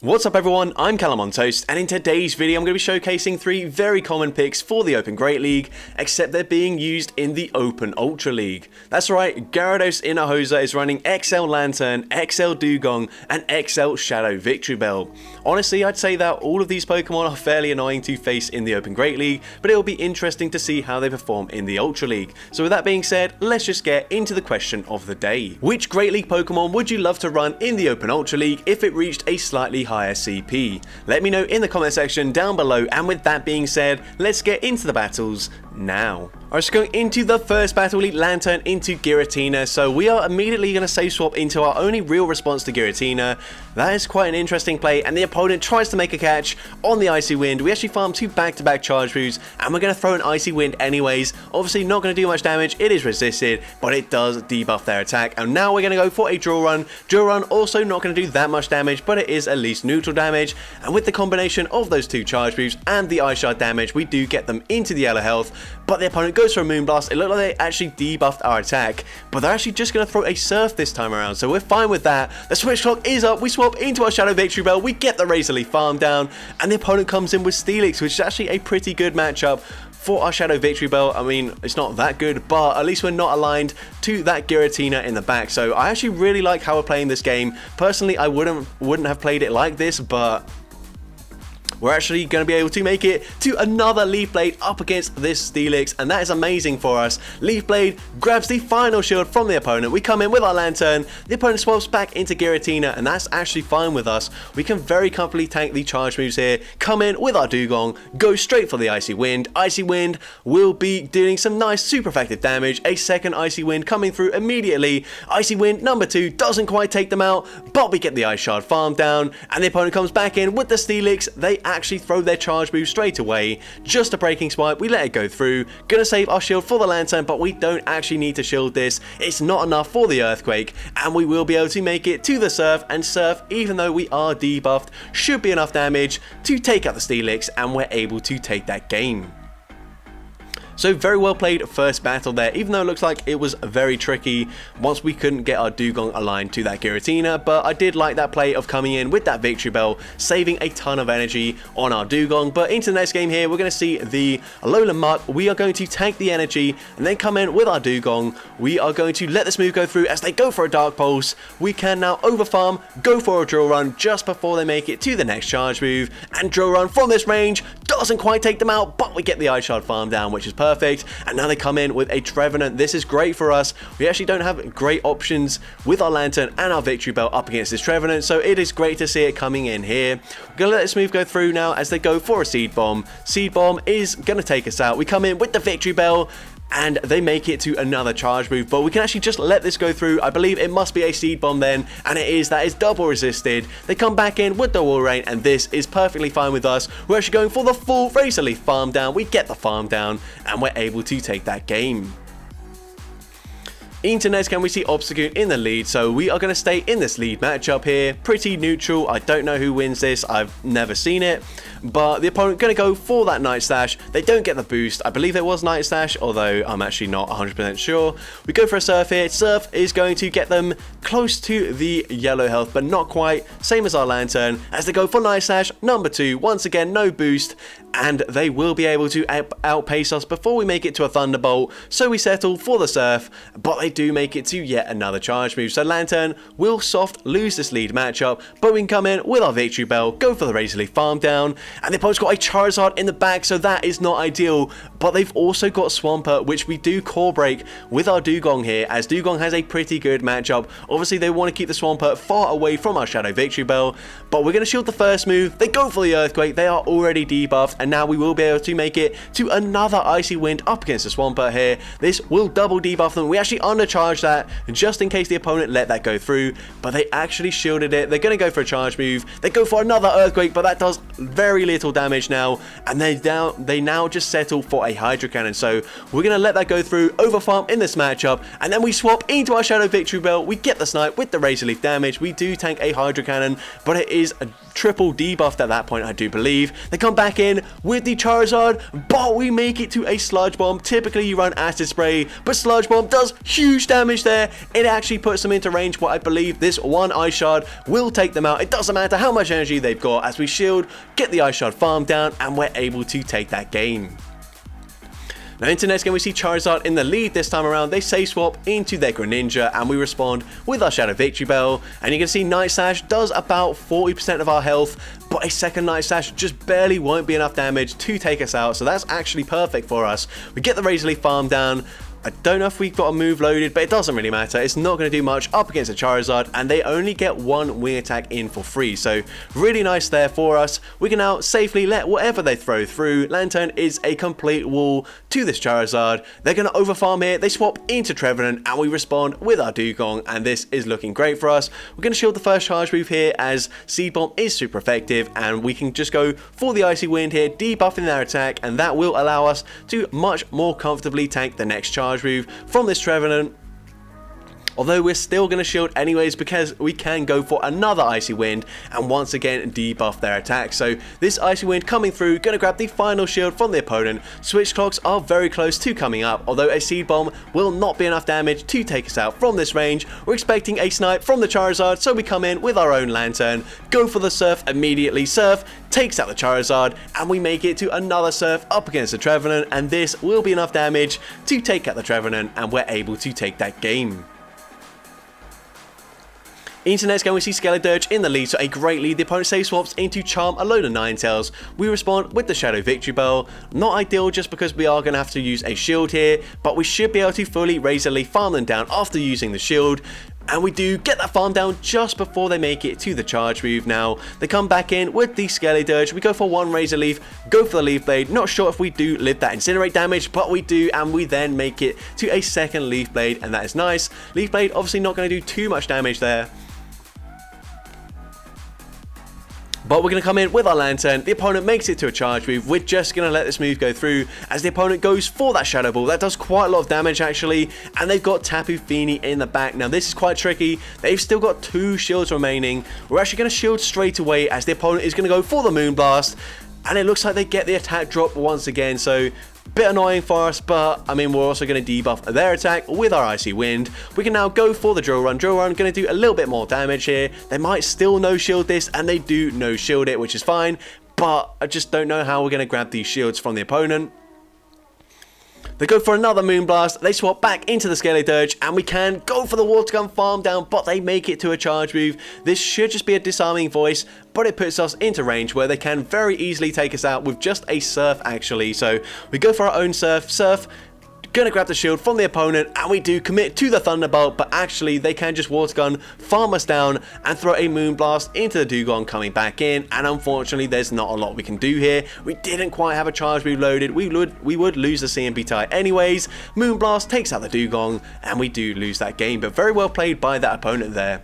What's up everyone, I'm CallumOnToast, and in today's video I'm going to be showcasing 3 very common picks for the Open Great League, except they're being used in the Open Ultra League. That's right, Gyarados Inahosa is running XL Lantern, XL Dugong, and XL Shadow Victory Bell. Honestly, I'd say that all of these Pokemon are fairly annoying to face in the Open Great League, but it will be interesting to see how they perform in the Ultra League. So with that being said, let's just get into the question of the day. Which Great League Pokemon would you love to run in the Open Ultra League if it reached a slightly higher CP? Let me know in the comment section down below, and with that being said, let's get into the battles now. Alright, so going into the first battle, Elite Lantern into Giratina. So we are immediately going to save swap into our only real response to Giratina. That is quite an interesting play, and the opponent tries to make a catch on the Icy Wind. We actually farm 2 back-to-back charge moves, and we're going to throw an Icy Wind anyways. Obviously not going to do much damage, it is resisted, but it does debuff their attack. And now we're going to go for a Drill Run. Drill Run also not going to do that much damage, but it is at least neutral damage. And with the combination of those 2 charge moves and the Ice Shard damage, we do get them into the yellow health. But the opponent goes for a Moonblast. It looked like they actually debuffed our attack, but they're actually just going to throw a Surf this time around, so we're fine with that. The switch clock is up. We swap into our Shadow Victory Bell. We get the Razor Leaf farm down, and the opponent comes in with Steelix, which is actually a pretty good matchup for our Shadow Victory Bell. I mean, it's not that good, but at least we're not aligned to that Giratina in the back. So I actually really like how we're playing this game. Personally, I wouldn't have played it like this, but we're actually going to be able to make it to another Leaf Blade up against this Steelix, and that is amazing for us. Leaf Blade grabs the final shield from the opponent. We come in with our Lantern. The opponent swaps back into Giratina, and that's actually fine with us. We can very comfortably tank the charge moves here. Come in with our Dugong, go straight for the Icy Wind. Icy Wind will be doing some nice super effective damage. A second Icy Wind coming through immediately. Icy Wind number 2 doesn't quite take them out, but we get the Ice Shard farm down, and the opponent comes back in with the Steelix. They actually throw their charge move straight away. Just a Breaking Swipe, we let it go through. Gonna save our shield for the Lantern, but we don't actually need to shield this. It's not enough for the Earthquake, and we will be able to make it to the Surf, and Surf, even though we are debuffed, should be enough damage to take out the Steelix, and we're able to take that game. So very well played first battle there, even though it looks like it was very tricky once we couldn't get our Dugong aligned to that Giratina. But I did like that play of coming in with that Victory Bell, saving a ton of energy on our Dugong. But into the next game here, we're going to see the Alolan Muck. We are going to tank the energy and then come in with our Dugong. We are going to let this move go through as they go for a Dark Pulse. We can now overfarm, go for a Drill Run just before they make it to the next charge move. And Drill Run from this range doesn't quite take them out, but we get the Ice Shard farm down, which is perfect. And now they come in with a Trevenant. This is great for us. We actually don't have great options with our Lantern and our Victory Bell up against this Trevenant, so it is great to see it coming in here. We're going to let this move go through now as they go for a Seed Bomb. Seed Bomb is going to take us out. We come in with the Victory Bell, and they make it to another charge move, but we can actually just let this go through. I believe it must be a Seed Bomb then, and it is. That is double resisted. They come back in with the Wall Rain, and this is perfectly fine with us. We're actually going for the full Razor Leaf farm down. We get the farm down, and we're able to take that game. Into next can we see Obstagoon in the lead, so we are going to stay in this lead matchup here. Pretty neutral. I don't know who wins this. I've never seen it, but the opponent going to go for that Night Slash. They don't get the boost. I believe it was Night Slash, although I'm actually not 100% sure. We go for a Surf here. Surf is going to get them close to the yellow health, but not quite. Same as our Lantern as they go for Night Slash number 2. Once again, no boost, and they will be able to outpace us before we make it to a Thunderbolt, so we settle for the Surf, but they do make it to yet another charge move. So Lantern will soft lose this lead matchup, but we can come in with our Victory Bell, go for the Razor Leaf farm down, and the opponent's got a Charizard in the back, so that is not ideal, but they've also got Swampert, which we do core break with our Dugong here, as Dugong has a pretty good matchup. Obviously they want to keep the Swampert far away from our Shadow Victory Bell, but we're going to shield the first move. They go for the Earthquake. They are already debuffed, and now we will be able to make it to another Icy Wind up against the Swampert here. This will double debuff them. We actually undercharge that just in case the opponent let that go through, but they actually shielded it. They're going to go for a charge move. They go for another Earthquake, but that does very little damage now, and they now just settle for a Hydro Cannon. So we're going to let that go through, overfarm in this matchup, and then we swap into our Shadow Victory Bell. We get the Snipe with the Razor Leaf damage. We do tank a Hydro Cannon, but it is a triple debuffed at that point, I do believe. They come back in with the Charizard, but we make it to a Sludge Bomb. Typically you run Acid Spray, but Sludge Bomb does huge huge damage there. It actually puts them into range where I believe this one Ice Shard will take them out. It doesn't matter how much energy they've got, as we shield, get the Ice Shard farm down, and we're able to take that game. Now into next game we see Charizard in the lead this time around. They safe swap into their Greninja and we respond with our Shadow Victory Bell, and you can see Night Slash does about 40% of our health, but a second Night Slash just barely won't be enough damage to take us out, so that's actually perfect for us. We get the Razor Leaf farm down. I don't know if we've got a move loaded, but it doesn't really matter. It's not going to do much up against a Charizard, and they only get one wing attack in for free. So really nice there for us. We can now safely let whatever they throw through. Lantern is a complete wall to this Charizard. They're going to overfarm here. They swap into Trevenant, and we respond with our Dugong, and this is looking great for us. We're going to shield the first charge move here, as Seed Bomb is super effective, and we can just go for the Icy Wind here, debuffing their attack, and that will allow us to much more comfortably tank the next charge move from this Trevenant. Although we're still going to shield anyways, because we can go for another Icy Wind and once again debuff their attack. So this Icy Wind coming through, going to grab the final shield from the opponent. Switch clocks are very close to coming up, although a Seed Bomb will not be enough damage to take us out from this range. We're expecting a snipe from the Charizard, so we come in with our own Lantern, go for the Surf immediately. Surf takes out the Charizard, and we make it to another Surf up against the Trevenant, and this will be enough damage to take out the Trevenant, and we're able to take that game. Into next game we see Skeledirge in the lead, so a great lead. The opponent safe swaps into Charm a load of Ninetales. We respond with the Shadow Victory Bell. Not ideal just because we are going to have to use a shield here, but we should be able to fully Razor Leaf farm them down after using the shield. And we do get that farm down just before they make it to the charge move. Now, they come back in with the Skeledirge. We go for one Razor Leaf, go for the Leaf Blade. Not sure if we do live that Incinerate damage, but we do, and we then make it to a second Leaf Blade, and that is nice. Leaf Blade obviously not going to do too much damage there, but we're going to come in with our Lantern. The opponent makes it to a charge move. We're just going to let this move go through as the opponent goes for that Shadow Ball. That does quite a lot of damage actually, and they've got Tapu Fini in the back. Now this is quite tricky. They've still got 2 shields remaining. We're actually going to shield straight away as the opponent is going to go for the Moonblast, and it looks like they get the attack drop once again, so bit annoying for us, but I mean, we're also going to debuff their attack with our Icy Wind. We can now go for the Drill Run. Drill Run going to do a little bit more damage here. They might still no shield this, and they do no shield it, which is fine, but I just don't know how we're going to grab these shields from the opponent. They go for another Moonblast, they swap back into the Skeledirge, and we can go for the Water Gun farm down, but they make it to a charge move. This should just be a disarming voice, but it puts us into range where they can very easily take us out with just a Surf actually. So we go for our own Surf. Surf gonna grab the shield from the opponent, and we do commit to the Thunderbolt, but actually they can just Water Gun, farm us down, and throw a Moonblast into the Dugong coming back in, and unfortunately there's not a lot we can do here. We didn't quite have a charge move loaded. We would lose the CMP tie anyways. Moonblast takes out the Dugong, and we do lose that game, but very well played by that opponent there.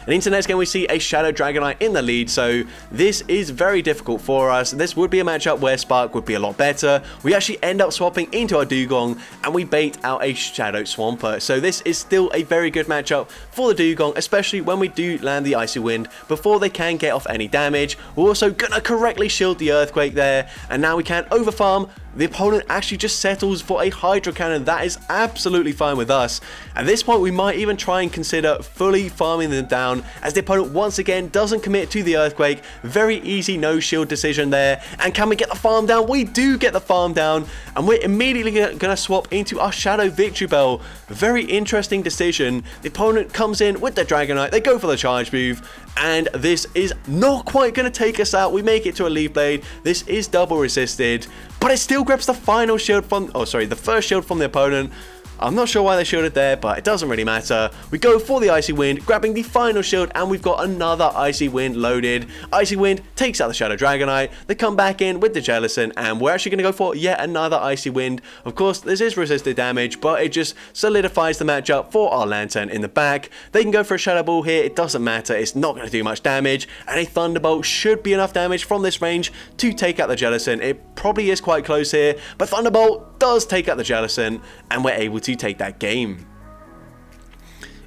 And into the next game we see a Shadow Dragonite in the lead, so this is very difficult for us. This would be a matchup where Spark would be a lot better. We actually end up swapping into our Dugong, and we bait out a Shadow Swampert. So this is still a very good matchup for the Dugong, especially when we do land the Icy Wind before they can get off any damage. We're also gonna correctly shield the Earthquake there, and now we can overfarm. The opponent actually just settles for a Hydro Cannon. That is absolutely fine with us. At this point, we might even try and consider fully farming them down, as the opponent once again doesn't commit to the Earthquake. Very easy no shield decision there. And can we get the farm down? We do get the farm down, and we're immediately going to swap into our Shadow Victory Bell. Very interesting decision. The opponent comes in with the Dragonite. They go for the charge move, and this is not quite going to take us out. We make it to a Leaf Blade. This is double resisted, but it still grabs the final shield from, the first shield from the opponent. I'm not sure why they shielded there, but it doesn't really matter. We go for the Icy Wind, grabbing the final shield, and we've got another Icy Wind loaded. Icy Wind takes out the Shadow Dragonite. They come back in with the Jellicent, and we're actually going to go for yet another Icy Wind. Of course, this is resisted damage, but it just solidifies the matchup for our Lantern in the back. They can go for a Shadow Ball here. It doesn't matter. It's not going to do much damage, and a Thunderbolt should be enough damage from this range to take out the Jellicent. It probably is quite close here, but Thunderbolt does take out the Jellicent, and we're able to take that game.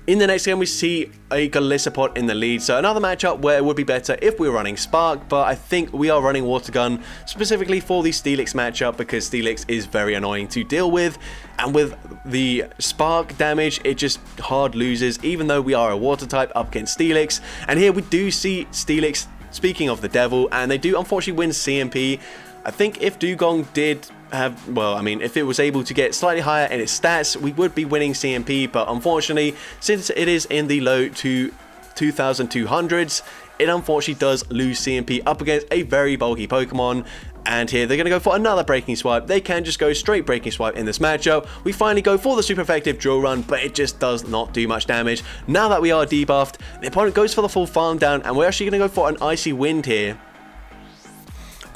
In the next game, we see a Galissapod in the lead, so another matchup where it would be better if we were running Spark, but I think we are running Water Gun specifically for the Steelix matchup because Steelix is very annoying to deal with, and with the Spark damage, it just hard loses, even though we are a Water type up against Steelix. And here we do see Steelix, speaking of the devil, and they do unfortunately win CMP. I think if Dugong did have, well, I mean, if it was able to get slightly higher in its stats, we would be winning CMP, but unfortunately, since it is in the low to 2200s, it unfortunately does lose CMP up against a very bulky Pokemon. And here they're going to go for another Breaking Swipe. They can just go straight Breaking Swipe in this matchup. We finally go for the super effective Drill Run, but it just does not do much damage. Now that we are debuffed, the opponent goes for the full Farm Down, and we're actually going to go for an Icy Wind here.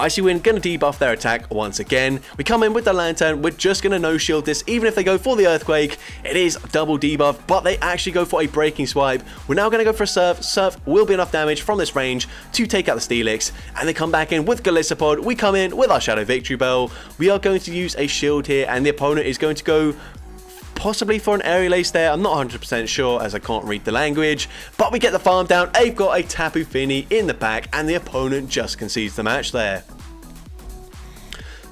Icy Wind going to debuff their attack once again. We come in with the Lantern. We're just going to no-shield this. Even if they go for the Earthquake, it is double debuff, but they actually go for a Breaking Swipe. We're now going to go for a Surf. Surf will be enough damage from this range to take out the Steelix, and they come back in with Galissapod. We come in with our Shadow Victory Bell. We are going to use a shield here, and the opponent is going to go possibly for an Aerial Ace there. I'm not 100% sure as I can't read the language, but we get the Farm Down. They've got a Tapu Fini in the back, and the opponent just concedes the match there.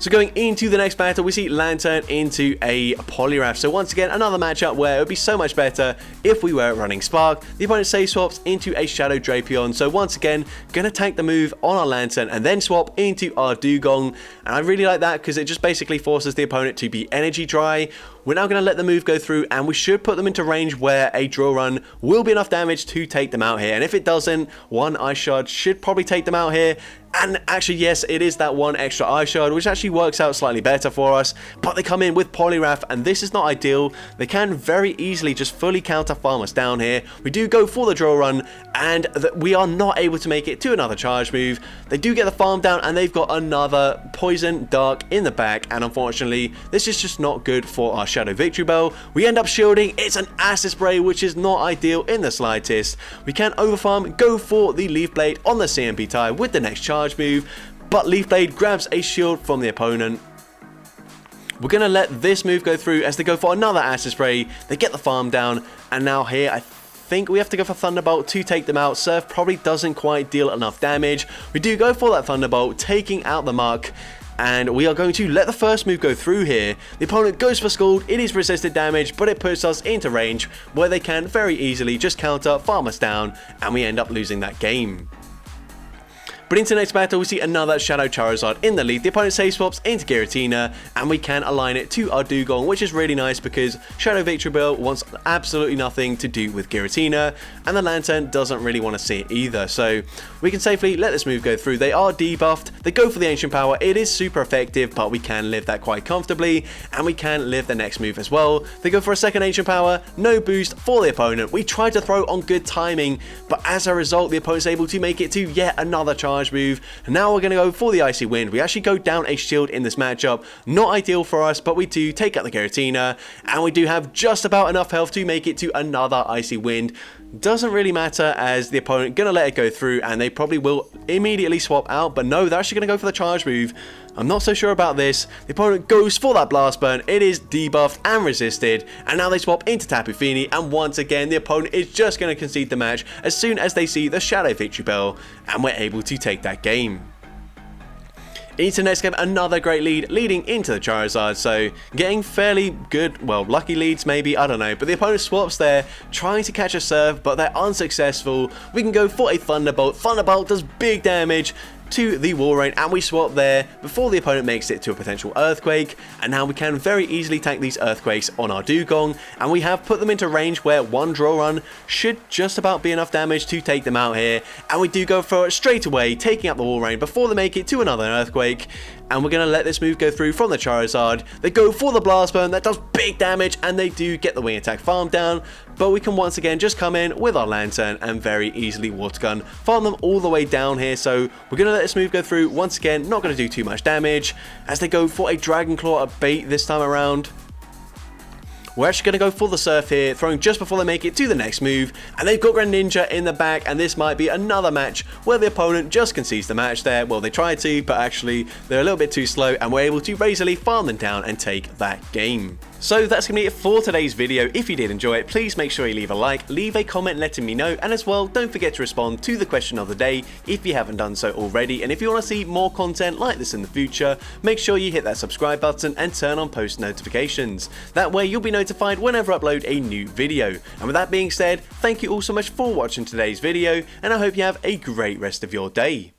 So going into the next battle, we see Lantern into a Poliwrath. So once again, another matchup where it would be so much better if we were running Spark. The opponent save swaps into a Shadow Drapion. So once again, going to tank the move on our Lantern and then swap into our Dugong. And I really like that because it just basically forces the opponent to be energy dry. We're now going to let the move go through, and we should put them into range where a Drill Run will be enough damage to take them out here. And if it doesn't, one Ice Shard should probably take them out here. And actually, yes, it is that one extra Ice Shard, which actually works out slightly better for us. But they come in with Poliwrath, and this is not ideal. They can very easily just fully counter farm us down here. We do go for the Drill Run, and we are not able to make it to another charge move. They do get the Farm Down, and they've got another Poison Dark in the back. And unfortunately, this is just not good for our Shadow Victory Bell. We end up shielding. It's an Acid Spray, which is not ideal in the slightest. We can overfarm, go for the Leaf Blade on the CMP tie with the next charge move, but Leaf Blade grabs a shield from the opponent. We're going to let this move go through as they go for another Acid Spray. They get the Farm Down, and now here I think we have to go for Thunderbolt to take them out. Surf probably doesn't quite deal enough damage. We do go for that Thunderbolt, taking out the Muck. And we are going to let the first move go through here. The opponent goes for Scald. It is resisted damage, but it puts us into range where they can very easily just counter, farm us down, and we end up losing that game. But into the next battle, we see another Shadow Charizard in the lead. The opponent save swaps into Giratina, and we can align it to our Dugong, which is really nice because Shadow Victory Bell wants absolutely nothing to do with Giratina, and the Lantern doesn't really want to see it either. So we can safely let this move go through. They are debuffed. They go for the Ancient Power. It is super effective, but we can live that quite comfortably, and we can live the next move as well. They go for a second Ancient Power. No boost for the opponent. We try to throw on good timing, but as a result, the opponent's able to make it to yet another charge move. And now we're going to go for the Icy Wind. We actually go down a shield in this matchup. Not ideal for us, but we do take out the Giratina, and we do have just about enough health to make it to another Icy Wind. Doesn't really matter as the opponent going to let it go through, and they probably will immediately swap out, but no, they're actually going to go for the charge move. I'm not so sure about this. The opponent goes for that Blast Burn. It is debuffed and resisted, and now they swap into Tapu Fini, and once again the opponent is just going to concede the match as soon as they see the Shadow Victory Bell, and we're able to take that game. Into the next game, another great lead leading into the Charizard, so getting fairly good, well, lucky leads maybe, I don't know, but the opponent swaps there, trying to catch a Surf, but they're unsuccessful. We can go for a Thunderbolt. Thunderbolt does big damage to the Walrein, and we swap there before the opponent makes it to a potential Earthquake, and now we can very easily tank these Earthquakes on our Dugong, and we have put them into range where one Drill Run should just about be enough damage to take them out here, and we do go for it straight away, taking out the Walrein before they make it to another Earthquake. And we're going to let this move go through from the Charizard. They go for the Blast Burn. That does big damage, and they do get the Wing Attack farm down. But we can once again just come in with our Lantern and very easily Water Gun, farm them all the way down here. So we're going to let this move go through. Once again, not going to do too much damage as they go for a Dragon Claw, a bait this time around. We're actually going to go for the Surf here, throwing just before they make it to the next move, and they've got Greninja in the back, and this might be another match where the opponent just concedes the match there. Well, they tried to, but actually they're a little bit too slow, and we're able to easily farm them down and take that game. So that's going to be it for today's video. If you did enjoy it, please make sure you leave a like, leave a comment letting me know, and as well, don't forget to respond to the question of the day if you haven't done so already. And if you want to see more content like this in the future, make sure you hit that subscribe button and turn on post notifications. That way you'll be notified whenever I upload a new video. And with that being said, thank you all so much for watching today's video, and I hope you have a great rest of your day.